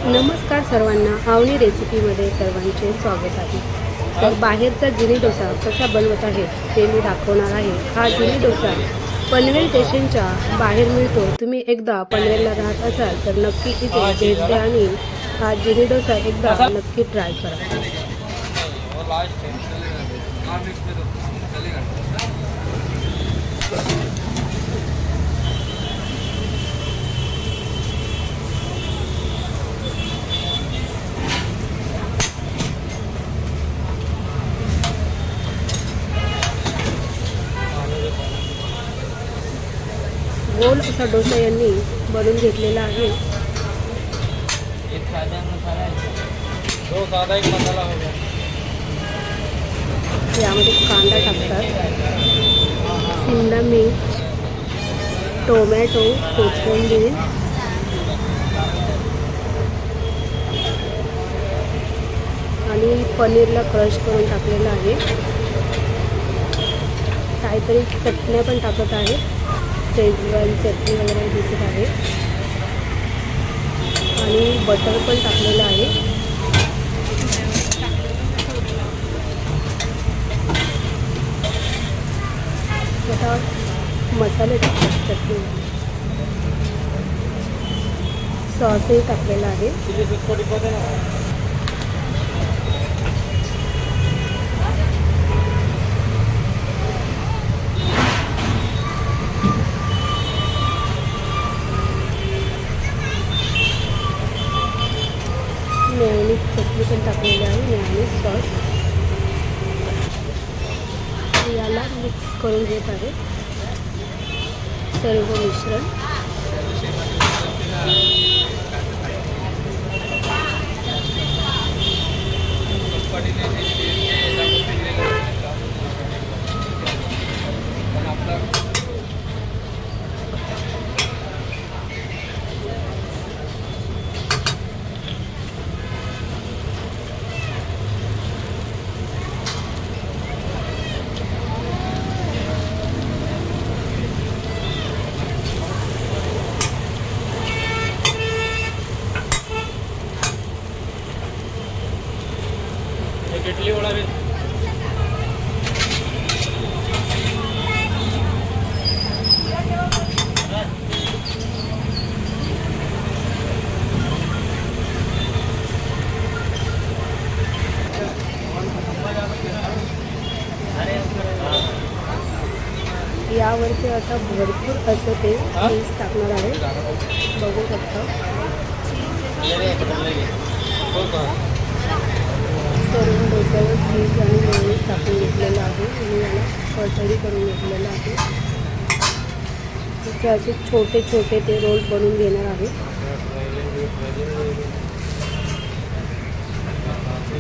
नमस्कार सर्वांना, आवनी रेसिपीमध्ये सर्वांचे स्वागत आहे। तर बाहेरचा जिनी डोसा कसा बनवत आहे ते मी दाखवणार आहे। हा जिनी डोसा पनवेल स्टेशनच्या बाहेर मिळतो। तुम्ही एकदा पनवेलला राहत असाल तर नक्की इथे भेट द्या आणि हा जिनी डोसा एकदा नक्की ट्राय करा। गोल असा डोसा यांनी बनवून घेतलेला आहे। यामध्ये कांदा टाकतात, शिमला मिर्च, टोमॅटो, कोथिंबीर आणि पनीरला क्रश करून टाकलेलं आहे। काहीतरी चटण्या पण टाकत आहे, शेजवान चटणी वगैरे दिसत आहे आणि बटर पण टाकलेलं आहे। आता मसाले टाकतात, चटणी सॉसही टाकलेला आहे। मेयोनीज चटणी पण टाकलेली आहे, मेयोनीज सॉस। याला मिक्स करून घेत आहे सर्व मिश्रण। इडली वडा भी यावरती आता भरपूर असं ते चीज टाकणार आहे, बघू शकता। सर्व डोस्यावर चीज आणि मेयोनीज टाकून घेतलेलं आहे आणि याला कटोरी करून घेतलेलं आहे। त्याचे असे छोटे छोटे ते रोल बनवून घेणार आहे।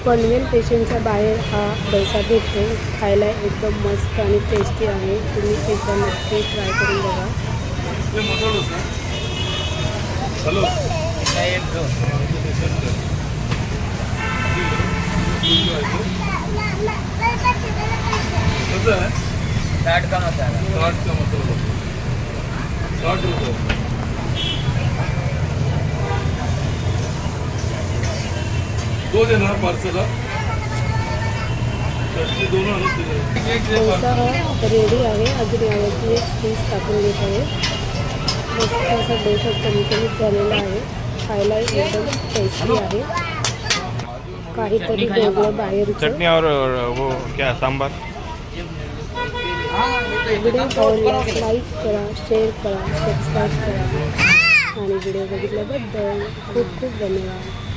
पनवेल स्टेशनच्या बाहेर हा डोसा भेटतो, खायला एकदम मस्त आणि टेस्टी आहे। तुम्ही एकदा नक्की ट्राय करून बघा। चाट का मसाला 60 रुपये। दो देना पार्सल। डोसा हा रेडी आहे। अजून यावरती एक चीज टाकून घेत आहे। मस्त असा डोसा चमचमीत झालेला आहे, खायला एकदम टेस्टी आहे। काहीतरी वेगळं बाहेरचं। चटनी और वो क्या सांबार। व्हिडिओ आवडल्यास लाईक करा, शेअर करा, सबस्क्राईब करा आणि व्हिडिओ बघितल्याबद्दल खूप खूप धन्यवाद।